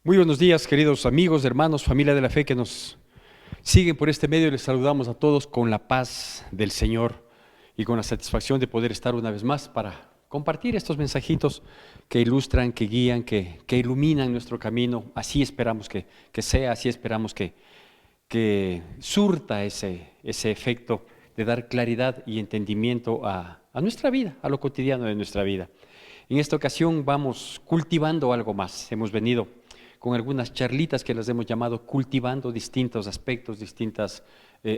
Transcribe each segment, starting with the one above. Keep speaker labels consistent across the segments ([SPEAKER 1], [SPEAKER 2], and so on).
[SPEAKER 1] Muy buenos días, queridos amigos, hermanos, familia de la fe que nos siguen por este medio. Les saludamos a todos con la paz del Señor y con la satisfacción de poder estar una vez más para compartir estos mensajitos que ilustran, que guían, que iluminan nuestro camino. Así esperamos que sea, así esperamos que surta ese efecto de dar claridad y entendimiento a nuestra vida, a lo cotidiano de nuestra vida. En esta ocasión vamos cultivando algo más. Hemos venido con algunas charlitas que las hemos llamado cultivando distintos aspectos, distintas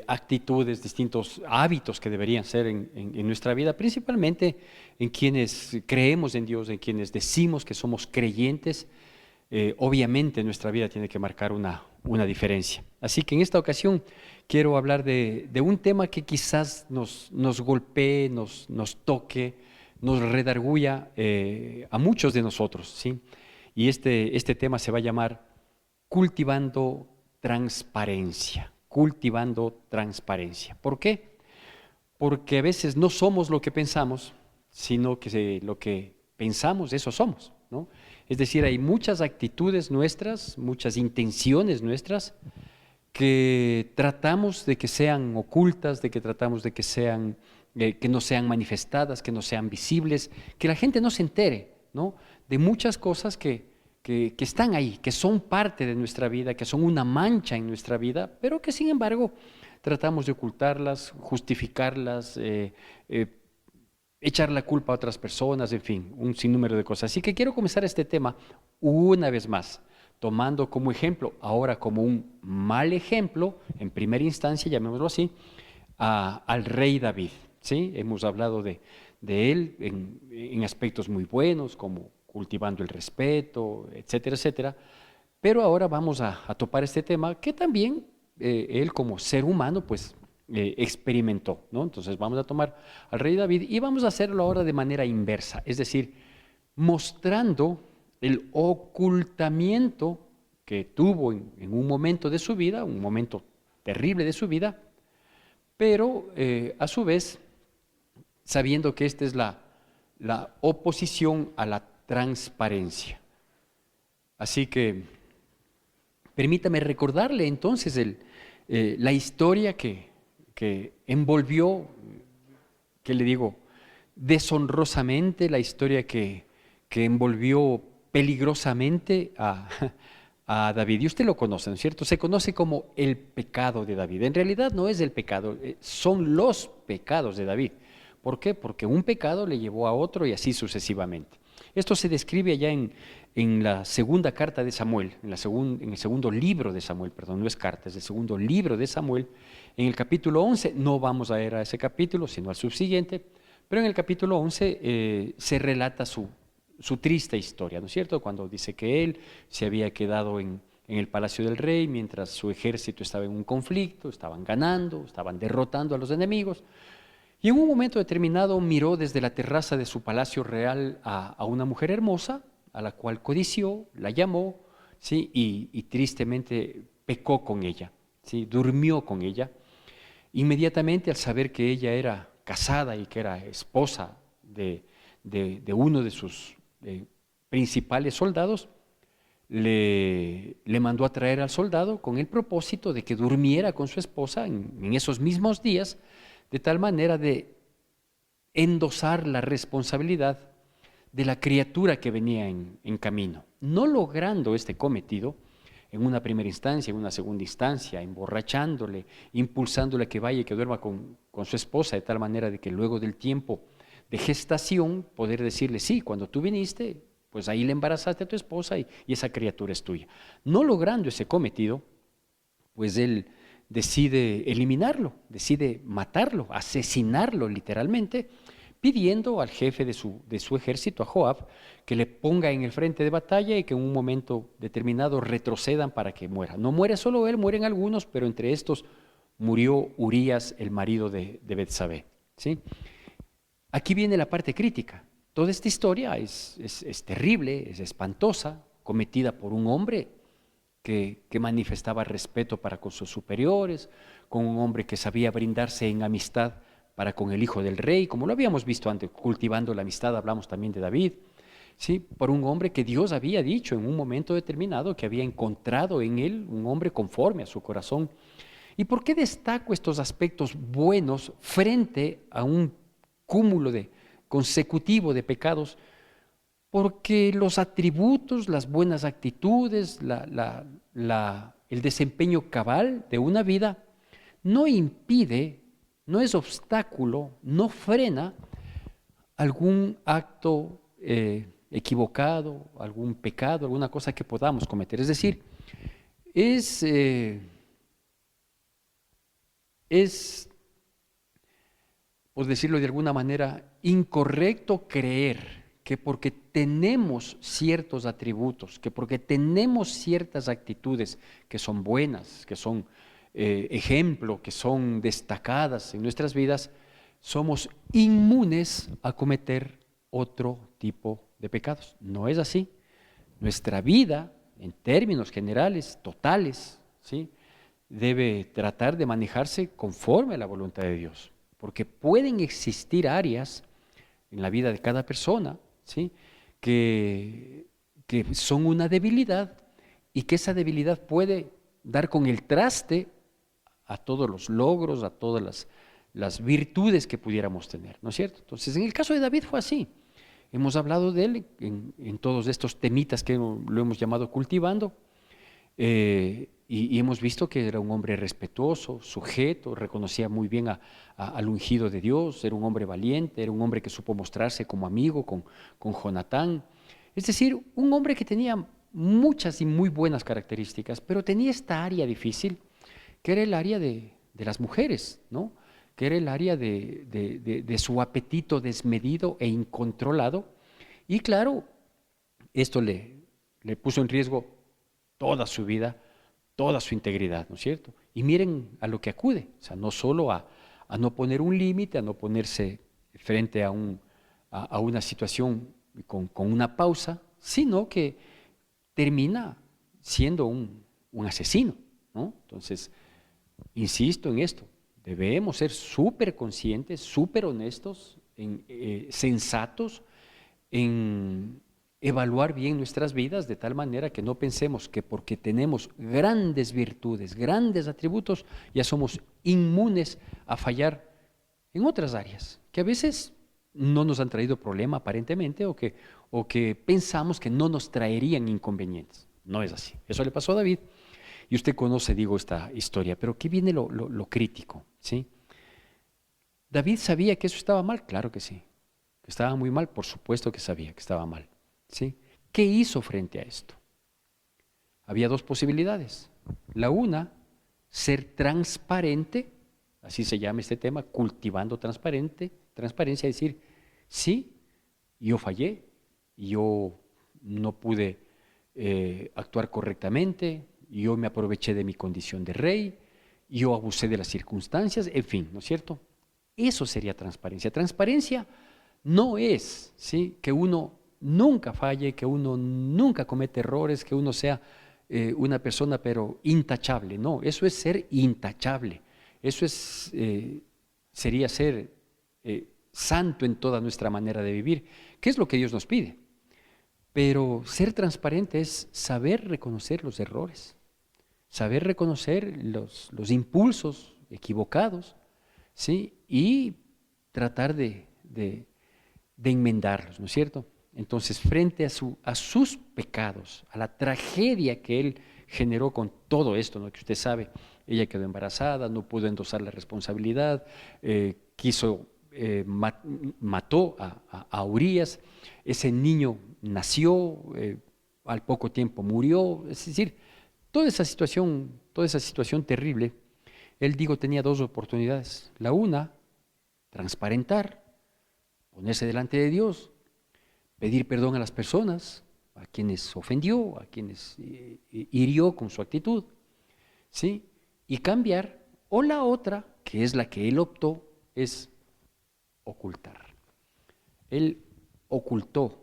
[SPEAKER 1] actitudes, distintos hábitos que deberían ser en nuestra vida, principalmente en quienes creemos en Dios, en quienes decimos que somos creyentes. Obviamente nuestra vida tiene que marcar una diferencia. Así que en esta ocasión quiero hablar de un tema que quizás nos golpee, nos toque, nos redarguya a muchos de nosotros, ¿sí? Y este tema se va a llamar cultivando transparencia, cultivando transparencia. ¿Por qué? Porque a veces no somos lo que pensamos, sino que lo que pensamos, eso somos, ¿no? Es decir, hay muchas actitudes nuestras, muchas intenciones nuestras que tratamos de que sean ocultas, de que tratamos de que sean, que no sean manifestadas, que no sean visibles, que la gente no se entere, ¿no? De muchas cosas que están ahí, que son parte de nuestra vida, que son una mancha en nuestra vida, pero que sin embargo tratamos de ocultarlas, justificarlas, echar la culpa a otras personas, en fin, un sinnúmero de cosas. Así que quiero comenzar este tema una vez más, tomando como ejemplo, ahora como un mal ejemplo, en primera instancia, llamémoslo así, al rey David, ¿sí? Hemos hablado de él en aspectos muy buenos, como cultivando el respeto, etcétera, etcétera, pero ahora vamos a topar este tema que también él como ser humano, pues, experimentó, ¿no? Entonces vamos a tomar al rey David y vamos a hacerlo ahora de manera inversa, es decir, mostrando el ocultamiento que tuvo en un momento de su vida, un momento terrible de su vida, pero a su vez sabiendo que esta es la oposición a la transparencia. Así que permítame recordarle entonces la historia que envolvió, ¿qué le digo?, deshonrosamente, la historia que envolvió peligrosamente a David. Y usted lo conoce, ¿no es cierto? Se conoce como el pecado de David. En realidad no es el pecado, son los pecados de David. ¿Por qué? Porque un pecado le llevó a otro y así sucesivamente. Esto se describe allá en la segunda carta de Samuel, en el segundo libro de Samuel, perdón, no es carta, es el segundo libro de Samuel, en el capítulo 11. No vamos a ir a ese capítulo, sino al subsiguiente, pero en el capítulo 11 se relata su triste historia, ¿no es cierto? Cuando dice que él se había quedado en el palacio del rey mientras su ejército estaba en un conflicto, estaban ganando, estaban derrotando a los enemigos. Y en un momento determinado miró desde la terraza de su palacio real a una mujer hermosa, a la cual codició, la llamó, ¿sí? Y tristemente pecó con ella, ¿sí? Durmió con ella. Inmediatamente al saber que ella era casada y que era esposa de uno de sus principales soldados, le mandó a traer al soldado con el propósito de que durmiera con su esposa en esos mismos días, de tal manera de endosar la responsabilidad de la criatura que venía en camino. No logrando este cometido, en una primera instancia, en una segunda instancia, emborrachándole, impulsándole a que vaya y que duerma con su esposa, de tal manera de que luego del tiempo de gestación, poder decirle, sí, cuando tú viniste, pues ahí le embarazaste a tu esposa y esa criatura es tuya. No logrando ese cometido, pues él decide eliminarlo, decide matarlo, asesinarlo literalmente, pidiendo al jefe de su ejército, a Joab, que le ponga en el frente de batalla y que en un momento determinado retrocedan para que muera. No muere solo él, mueren algunos, pero entre estos murió Urías, el marido de Betsabé, ¿sí? Aquí viene la parte crítica. Toda esta historia es terrible, es espantosa, cometida por un hombre que manifestaba respeto para con sus superiores, con un hombre que sabía brindarse en amistad para con el hijo del rey, como lo habíamos visto antes, cultivando la amistad, hablamos también de David, ¿sí? Por un hombre que Dios había dicho en un momento determinado que había encontrado en él un hombre conforme a su corazón. ¿Y por qué destaco estos aspectos buenos frente a un cúmulo consecutivo de pecados? Porque los atributos, las buenas actitudes, el desempeño cabal de una vida no impide, no es obstáculo, no frena algún acto equivocado, algún pecado, alguna cosa que podamos cometer. Es decir, es, por decirlo de alguna manera, incorrecto creer que porque tenemos ciertos atributos, que porque tenemos ciertas actitudes que son buenas, que son ejemplo, que son destacadas en nuestras vidas, somos inmunes a cometer otro tipo de pecados. No es así. Nuestra vida, en términos generales, totales, ¿sí?, debe tratar de manejarse conforme a la voluntad de Dios, porque pueden existir áreas en la vida de cada persona, ¿sí?, que son una debilidad y que esa debilidad puede dar con el traste a todos los logros, a todas las virtudes que pudiéramos tener, ¿no es cierto? Entonces, en el caso de David fue así. Hemos hablado de él en todos estos temitas que lo hemos llamado cultivando, y hemos visto que era un hombre respetuoso, sujeto, reconocía muy bien al ungido de Dios, era un hombre valiente, era un hombre que supo mostrarse como amigo con Jonatán. Es decir, un hombre que tenía muchas y muy buenas características, pero tenía esta área difícil, que era el área de las mujeres, ¿no?, que era el área de su apetito desmedido e incontrolado. Y claro, esto le puso en riesgo toda su vida, toda su integridad, ¿no es cierto? Y miren a lo que acude, o sea, no solo a no poner un límite, a no ponerse frente a una situación con una pausa, sino que termina siendo un asesino, ¿no? Entonces, insisto en esto, debemos ser súper conscientes, súper honestos, sensatos, en evaluar bien nuestras vidas de tal manera que no pensemos que porque tenemos grandes virtudes, grandes atributos, ya somos inmunes a fallar en otras áreas, que a veces no nos han traído problema aparentemente o que pensamos que no nos traerían inconvenientes. No es así. Eso le pasó a David. Y usted conoce, digo, esta historia, pero aquí viene lo crítico, ¿sí? ¿David sabía que eso estaba mal? Claro que sí. ¿Que estaba muy mal? Por supuesto que sabía que estaba mal, ¿sí? ¿Qué hizo frente a esto? Había dos posibilidades. La una, ser transparente, así se llama este tema, cultivando transparencia, decir, sí, yo fallé, yo no pude actuar correctamente, yo me aproveché de mi condición de rey, yo abusé de las circunstancias, en fin, ¿no es cierto? Eso sería transparencia. Transparencia no es, ¿sí?, que uno nunca falle, que uno nunca cometa errores, que uno sea una persona pero intachable. No, eso es ser intachable. Eso sería ser santo en toda nuestra manera de vivir, que es lo que Dios nos pide. Pero ser transparente es saber reconocer los errores, saber reconocer los impulsos equivocados, ¿sí?, y tratar de enmendarlos, ¿no es cierto? Entonces, frente a sus pecados, a la tragedia que él generó con todo esto, ¿no?, que usted sabe, ella quedó embarazada, no pudo endosar la responsabilidad, mató a Urías, ese niño nació, al poco tiempo murió, es decir, toda esa situación terrible. Él, digo, tenía dos oportunidades. La una, transparentar, ponerse delante de Dios, pedir perdón a las personas, a quienes ofendió, a quienes hirió con su actitud, ¿sí?, y cambiar. O la otra, que es la que él optó, es ocultar. Él ocultó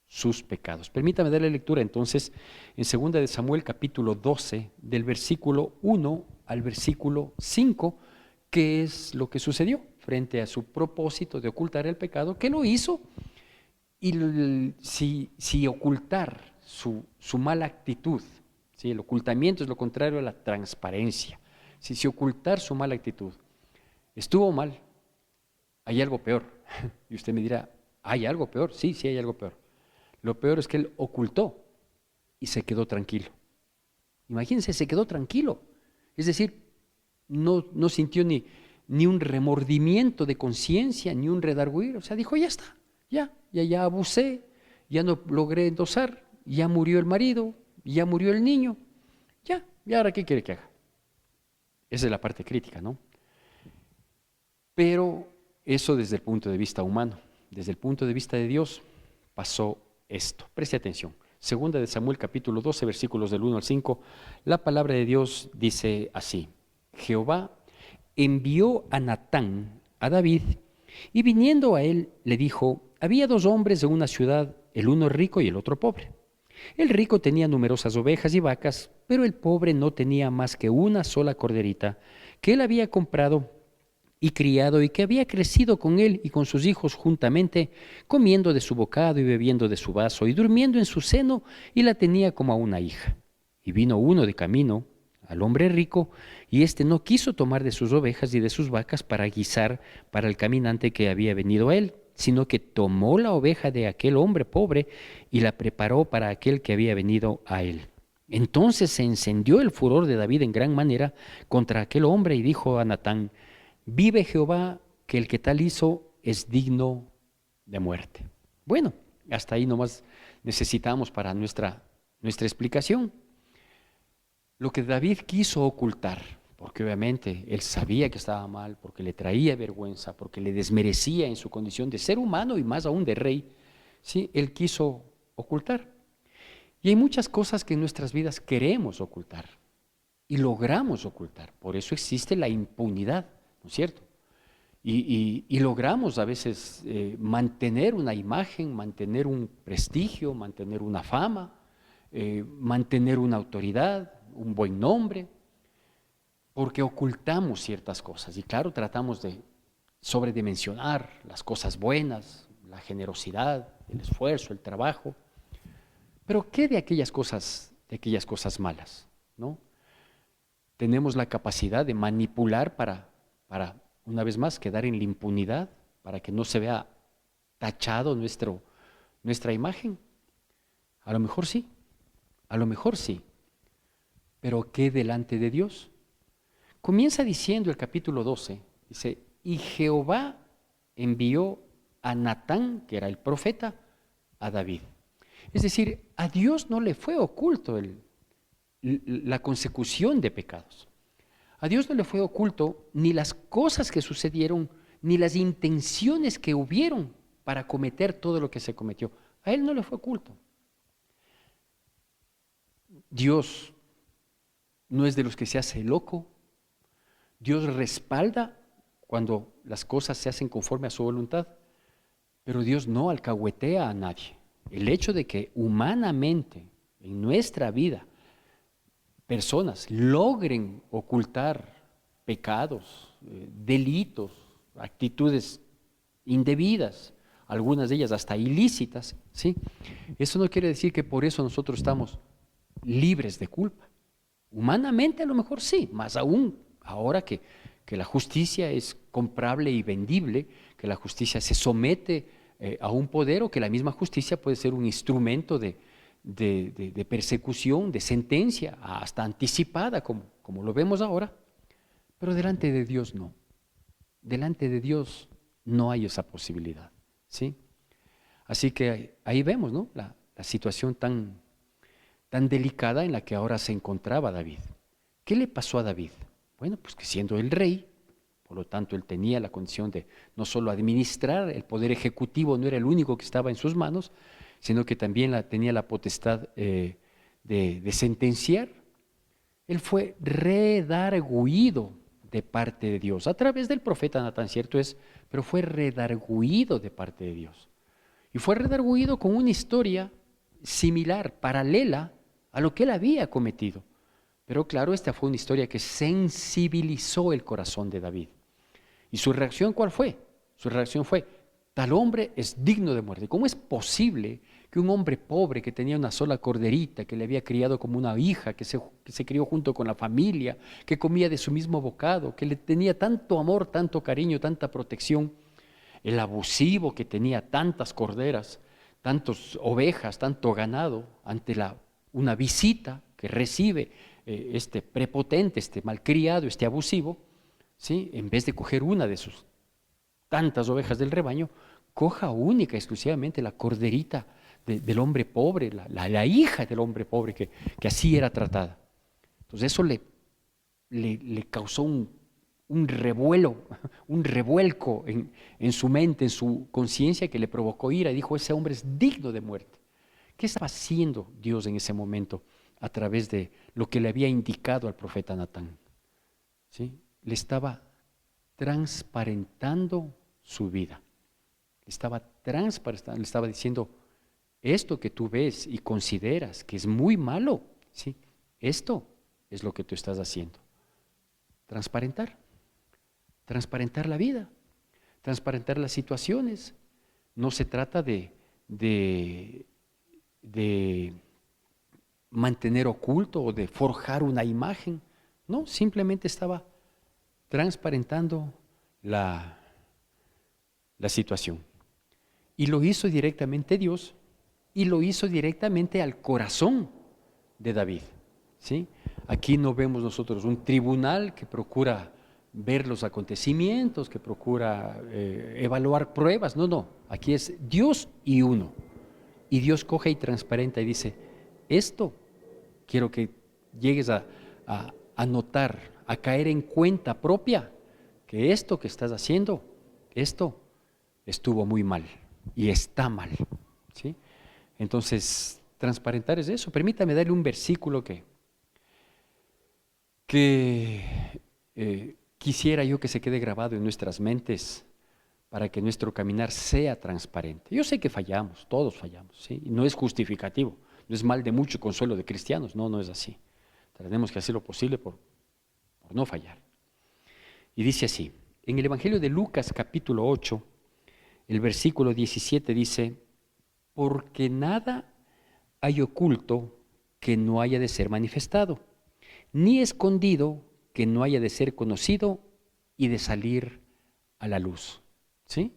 [SPEAKER 1] sus pecados. Permítame darle lectura entonces en 2 de Samuel capítulo 12, del versículo 1 al versículo 5, qué es lo que sucedió frente a su propósito de ocultar el pecado, que lo hizo si ocultar su mala actitud, ¿sí? El ocultamiento es lo contrario a la transparencia. Si ocultar su mala actitud estuvo mal, hay algo peor. Y usted me dirá, ¿hay algo peor? Sí, sí hay algo peor. Lo peor es que él ocultó y se quedó tranquilo. Imagínense, se quedó tranquilo. Es decir, no sintió ni un remordimiento de conciencia, ni un redarguir. O sea, dijo, ya está, ya abusé, ya no logré endosar, ya murió el marido, ya murió el niño, ¿y ahora qué quiere que haga? Esa es la parte crítica, ¿no? Pero eso desde el punto de vista humano. Desde el punto de vista de Dios pasó esto. Preste atención. Segunda de Samuel capítulo 12, versículos del 1 al 5, la palabra de Dios dice así: Jehová envió a Natán a David, y viniendo a él le dijo: había dos hombres de una ciudad, el uno rico y el otro pobre. El rico tenía numerosas ovejas y vacas, pero el pobre no tenía más que una sola corderita que él había comprado y criado, y que había crecido con él y con sus hijos juntamente, comiendo de su bocado y bebiendo de su vaso y durmiendo en su seno, y la tenía como a una hija. Y vino uno de camino al hombre rico, y éste no quiso tomar de sus ovejas y de sus vacas para guisar para el caminante que había venido a él, sino que tomó la oveja de aquel hombre pobre y la preparó para aquel que había venido a él. Entonces se encendió el furor de David en gran manera contra aquel hombre, y dijo a Natán: vive Jehová, que el que tal hizo es digno de muerte. Bueno, hasta ahí nomás necesitamos para nuestra explicación. Lo que David quiso ocultar, porque obviamente él sabía que estaba mal, porque le traía vergüenza, porque le desmerecía en su condición de ser humano y más aún de rey, ¿sí? Él quiso ocultar. Y hay muchas cosas que en nuestras vidas queremos ocultar y logramos ocultar. Por eso existe la impunidad, ¿no es cierto? Y logramos a veces mantener una imagen, mantener un prestigio, mantener una fama, mantener una autoridad, un buen nombre, porque ocultamos ciertas cosas. Y claro, tratamos de sobredimensionar las cosas buenas, la generosidad, el esfuerzo, el trabajo. Pero ¿qué de aquellas cosas malas? ¿No? Tenemos la capacidad de manipular para una vez más quedar en la impunidad, para que no se vea tachado nuestra imagen. A lo mejor sí, pero ¿qué delante de Dios? Comienza diciendo el capítulo 12, dice: y Jehová envió a Natán, que era el profeta, a David. Es decir, a Dios no le fue oculto la consecución de pecados. A Dios no le fue oculto ni las cosas que sucedieron, ni las intenciones que hubieron para cometer todo lo que se cometió. A Él no le fue oculto. Dios no es de los que se hace loco. Dios respalda cuando las cosas se hacen conforme a su voluntad, pero Dios no alcahuetea a nadie. El hecho de que humanamente en nuestra vida personas logren ocultar pecados, delitos, actitudes indebidas, algunas de ellas hasta ilícitas, ¿sí? Eso no quiere decir que por eso nosotros estamos libres de culpa. Humanamente a lo mejor sí, más aún ahora que la justicia es comprable y vendible, que la justicia se somete a un poder, o que la misma justicia puede ser un instrumento de persecución, de sentencia, hasta anticipada, como lo vemos ahora. Pero delante de Dios no. Delante de Dios no hay esa posibilidad, ¿sí? Así que ahí vemos, ¿no?, la situación tan delicada en la que ahora se encontraba David. ¿Qué le pasó a David? Bueno, pues que siendo el rey, por lo tanto él tenía la condición de no solo administrar, el poder ejecutivo no era el único que estaba en sus manos, sino que también tenía la potestad de sentenciar. Él fue redarguido de parte de Dios, a través del profeta Natán, cierto es, pero fue redarguido de parte de Dios. Y fue redarguido con una historia similar, paralela a lo que él había cometido. Pero claro, esta fue una historia que sensibilizó el corazón de David. ¿Y su reacción cuál fue? Su reacción fue: tal hombre es digno de muerte. ¿Cómo es posible que un hombre pobre que tenía una sola corderita, que le había criado como una hija, que se crió junto con la familia, que comía de su mismo bocado, que le tenía tanto amor, tanto cariño, tanta protección, el abusivo que tenía tantas corderas, tantas ovejas, tanto ganado, ante una visita que recibe este prepotente, este malcriado, este abusivo, ¿sí? En vez de coger una de sus tantas ovejas del rebaño, coja única, exclusivamente la corderita del hombre pobre, la hija del hombre pobre que así era tratada. Entonces eso le causó un revuelo, un revuelco en su mente, en su conciencia, que le provocó ira y dijo, ese hombre es digno de muerte. ¿Qué estaba haciendo Dios en ese momento a través de lo que le había indicado al profeta Natán? ¿Sí? Le estaba transparentando su vida. Le estaba diciendo, esto que tú ves y consideras que es muy malo, ¿sí? Esto es lo que tú estás haciendo. Transparentar. Transparentar la vida, transparentar las situaciones. No se trata de mantener oculto o de forjar una imagen. No, simplemente estaba transparentando la situación. Y lo hizo directamente Dios y lo hizo directamente al corazón de David. ¿Sí? Aquí no vemos nosotros un tribunal que procura ver los acontecimientos, que procura evaluar pruebas. No, no. Aquí es Dios y uno. Y Dios coge y transparenta y dice, esto quiero que llegues a notar, a caer en cuenta propia, que esto que estás haciendo, esto estuvo muy mal y está mal. ¿Sí? Entonces, transparentar es eso. Permítame darle un versículo que quisiera yo que se quede grabado en nuestras mentes para que nuestro caminar sea transparente. Yo sé que fallamos, todos fallamos, ¿sí? Y no es justificativo, no es mal de mucho consuelo de cristianos, no, no es así. Tenemos que hacer lo posible por no fallar. Y dice así, en el Evangelio de Lucas capítulo 8, el versículo 17 dice, porque nada hay oculto que no haya de ser manifestado, ni escondido que no haya de ser conocido y de salir a la luz. ¿Sí?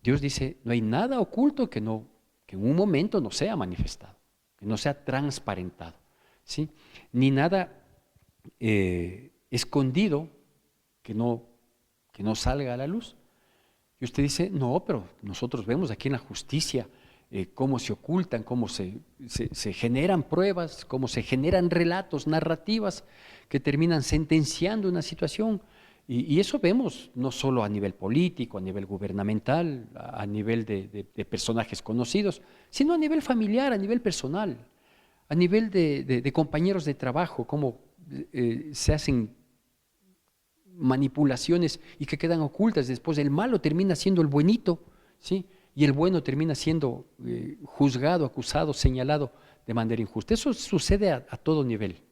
[SPEAKER 1] Dios dice, no hay nada oculto que en un momento no sea manifestado, que no sea transparentado, ¿sí? Ni nada escondido que no salga a la luz. Y usted dice, no, pero nosotros vemos aquí en la justicia cómo se ocultan, cómo se generan pruebas, cómo se generan relatos, narrativas que terminan sentenciando una situación. Y eso vemos no solo a nivel político, a nivel gubernamental, a nivel de personajes conocidos, sino a nivel familiar, a nivel personal, a nivel de compañeros de trabajo, cómo se hacen manipulaciones y que quedan ocultas. Después el malo termina siendo el buenito, ¿sí? Y el bueno termina siendo juzgado, acusado, señalado de manera injusta. Eso sucede a todo nivel.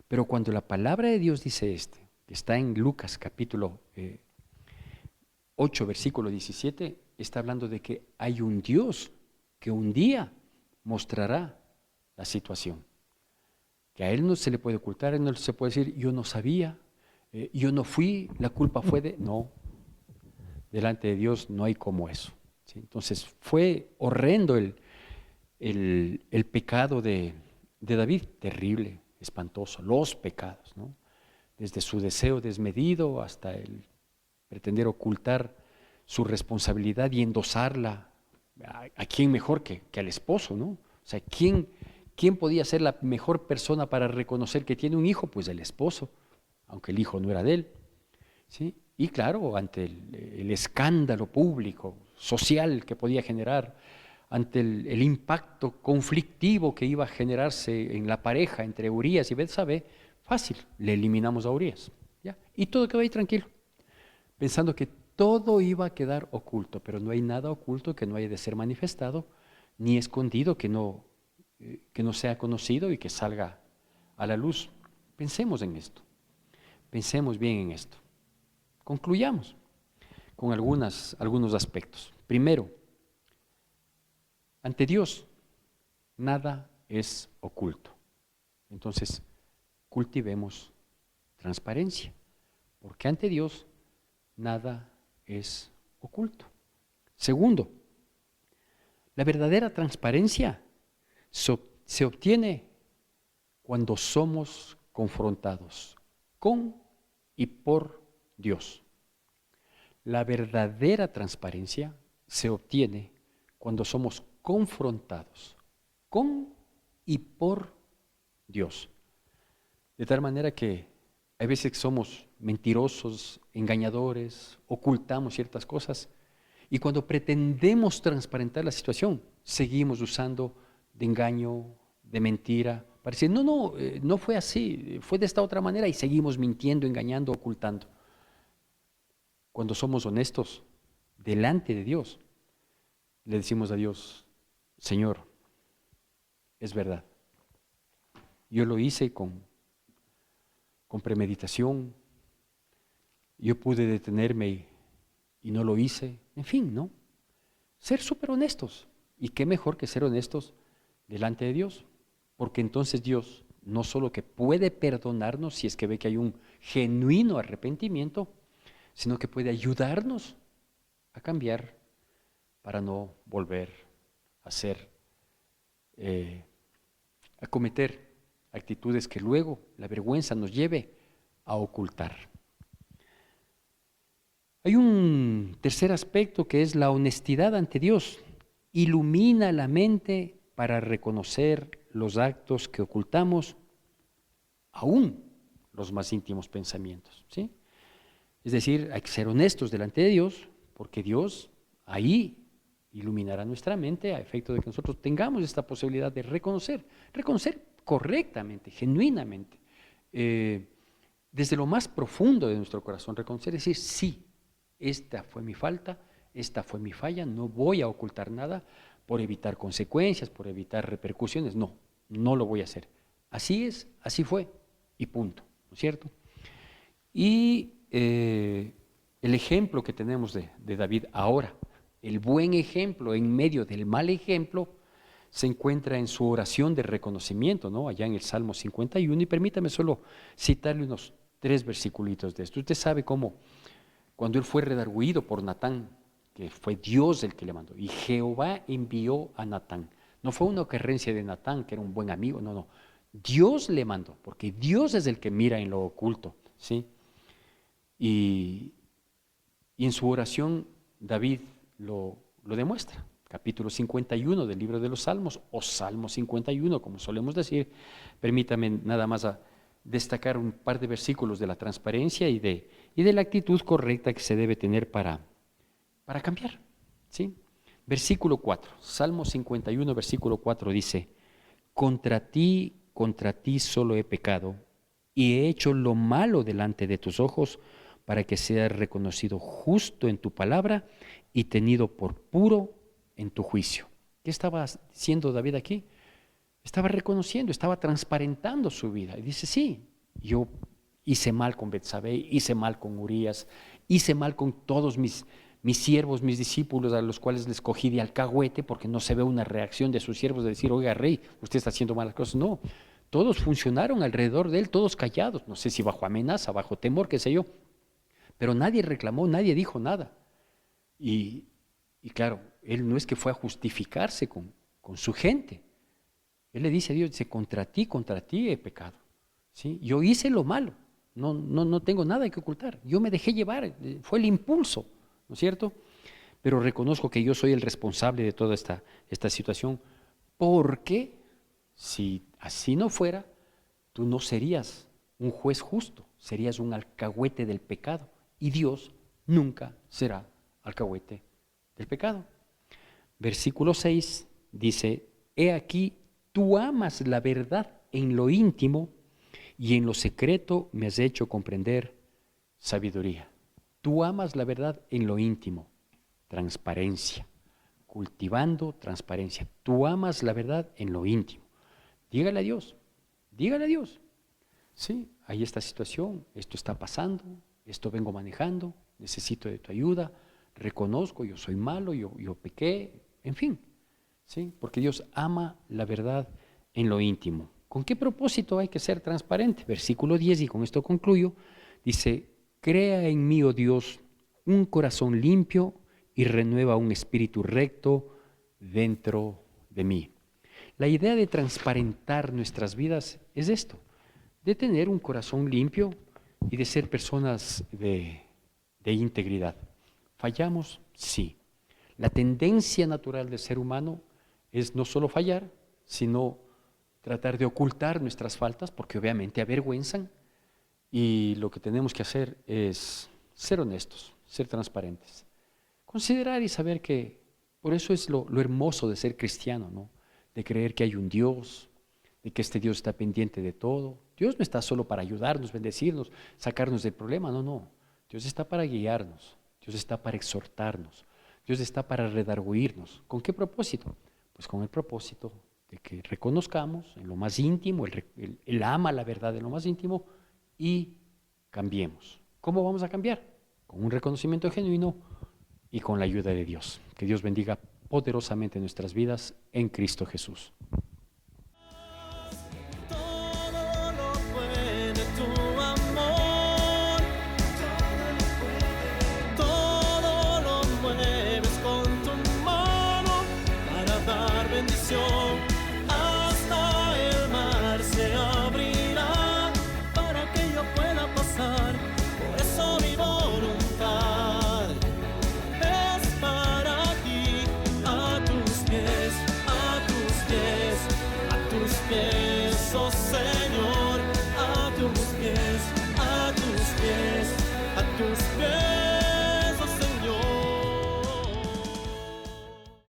[SPEAKER 1] Pero cuando la palabra de Dios dice que está en Lucas capítulo 8, versículo 17, está hablando de que hay un Dios que un día mostrará la situación. Que a Él no se le puede ocultar, a Él no se puede decir, yo no sabía, yo no fui, la culpa fue de... No, delante de Dios no hay como eso. ¿Sí? Entonces fue horrendo el pecado de David, terrible, espantoso, los pecados, ¿no? Desde su deseo desmedido hasta el pretender ocultar su responsabilidad y endosarla a quién mejor que al esposo, ¿no? O sea, ¿quién podía ser la mejor persona para reconocer que tiene un hijo? Pues el esposo, aunque el hijo no era de él, ¿sí? Y claro, ante el escándalo público, social que podía generar, ante el impacto conflictivo que iba a generarse en la pareja entre Urías y Betsabé, fácil, le eliminamos a Urías, ¿ya? Y todo quedó ahí tranquilo, pensando que todo iba a quedar oculto, pero no hay nada oculto que no haya de ser manifestado, ni escondido que no sea conocido y que salga a la luz. Pensemos en esto, pensemos bien en esto. Concluyamos. con algunos aspectos. Primero, ante Dios nada es oculto. Entonces, cultivemos transparencia, porque ante Dios nada es oculto. Segundo, la verdadera transparencia se obtiene cuando somos confrontados con y por Dios. La verdadera transparencia se obtiene cuando somos confrontados con y por Dios. De tal manera que hay veces que somos mentirosos, engañadores, ocultamos ciertas cosas y cuando pretendemos transparentar la situación, seguimos usando de engaño, de mentira, para decir, no fue así, fue de esta otra manera y seguimos mintiendo, engañando, ocultando. Cuando somos honestos delante de Dios, le decimos a Dios, Señor, es verdad, yo lo hice con premeditación, yo pude detenerme y no lo hice, en fin, ¿no? Ser súper honestos, y qué mejor que ser honestos delante de Dios, porque entonces Dios no solo que puede perdonarnos si es que ve que hay un genuino arrepentimiento, sino que puede ayudarnos a cambiar para no volver a a cometer actitudes que luego la vergüenza nos lleve a ocultar. Hay un tercer aspecto que es la honestidad ante Dios. Ilumina la mente para reconocer los actos que ocultamos, aún los más íntimos pensamientos, ¿sí? Es decir, hay que ser honestos delante de Dios, porque Dios ahí iluminará nuestra mente a efecto de que nosotros tengamos esta posibilidad de reconocer correctamente, genuinamente, desde lo más profundo de nuestro corazón, reconocer, decir, sí, esta fue mi falta, esta fue mi falla, no voy a ocultar nada por evitar consecuencias, por evitar repercusiones, no lo voy a hacer. Así es, así fue, y punto, ¿no es cierto? Y el ejemplo que tenemos de David ahora, el buen ejemplo en medio del mal ejemplo, se encuentra en su oración de reconocimiento, ¿no? Allá en el Salmo 51, y permítame solo citarle unos 3 versículos de esto. Usted sabe cómo, cuando él fue redargüido por Natán, que fue Dios el que le mandó, y Jehová envió a Natán. No fue una ocurrencia de Natán, que era un buen amigo, no. Dios le mandó, porque Dios es el que mira en lo oculto, ¿sí? Y en su oración David lo demuestra. Capítulo 51 del libro de los Salmos, o Salmo 51, como solemos decir. Permítame nada más destacar un par de versículos de la transparencia y de la actitud correcta que se debe tener para cambiar, ¿sí? Versículo 4, Salmo 51, versículo 4 dice, contra ti solo he pecado y he hecho lo malo delante de tus ojos, para que seas reconocido justo en tu palabra y tenido por puro en tu juicio. ¿Qué estaba haciendo David aquí? Estaba reconociendo, estaba transparentando su vida. Y dice, sí, yo hice mal con Betsabé, hice mal con Urías, hice mal con todos mis siervos, mis discípulos, a los cuales les cogí de alcahuete, porque no se ve una reacción de sus siervos de decir, oiga, rey, usted está haciendo malas cosas. No, todos funcionaron alrededor de él, todos callados, no sé si bajo amenaza, bajo temor, qué sé yo, pero nadie reclamó, nadie dijo nada. Y claro, él no es que fue a justificarse con su gente. Él le dice a Dios, dice, contra ti he pecado, ¿sí? Yo hice lo malo, no tengo nada que ocultar. Yo me dejé llevar, fue el impulso, ¿no es cierto? Pero reconozco que yo soy el responsable de toda esta situación, porque si así no fuera, tú no serías un juez justo, serías un alcahuete del pecado. Y Dios nunca será alcahuete del pecado. Versículo 6 dice, he aquí, tú amas la verdad en lo íntimo y en lo secreto me has hecho comprender sabiduría. Tú amas la verdad en lo íntimo, transparencia, cultivando transparencia. Tú amas la verdad en lo íntimo. Dígale a Dios, sí, hay esta situación, esto está pasando, esto vengo manejando, necesito de tu ayuda, reconozco, yo soy malo, yo pequé, en fin, ¿sí? Porque Dios ama la verdad en lo íntimo. ¿Con qué propósito hay que ser transparente? Versículo 10, y con esto concluyo, dice, crea en mí, oh Dios, un corazón limpio y renueva un espíritu recto dentro de mí. La idea de transparentar nuestras vidas es esto, de tener un corazón limpio y de ser personas de integridad. ¿Fallamos? Sí. La tendencia natural del ser humano es no solo fallar, sino tratar de ocultar nuestras faltas, porque obviamente avergüenzan, y lo que tenemos que hacer es ser honestos, ser transparentes. Considerar y saber que por eso es lo hermoso de ser cristiano, ¿no? De creer que hay un Dios, de que este Dios está pendiente de todo. Dios no está solo para ayudarnos, bendecirnos, sacarnos del problema, no, no. Dios está para guiarnos, Dios está para exhortarnos, Dios está para redarguirnos. ¿Con qué propósito? Pues con el propósito de que reconozcamos en lo más íntimo, Él ama la verdad en lo más íntimo y cambiemos. ¿Cómo vamos a cambiar? Con un reconocimiento genuino y con la ayuda de Dios. Que Dios bendiga poderosamente nuestras vidas en Cristo Jesús.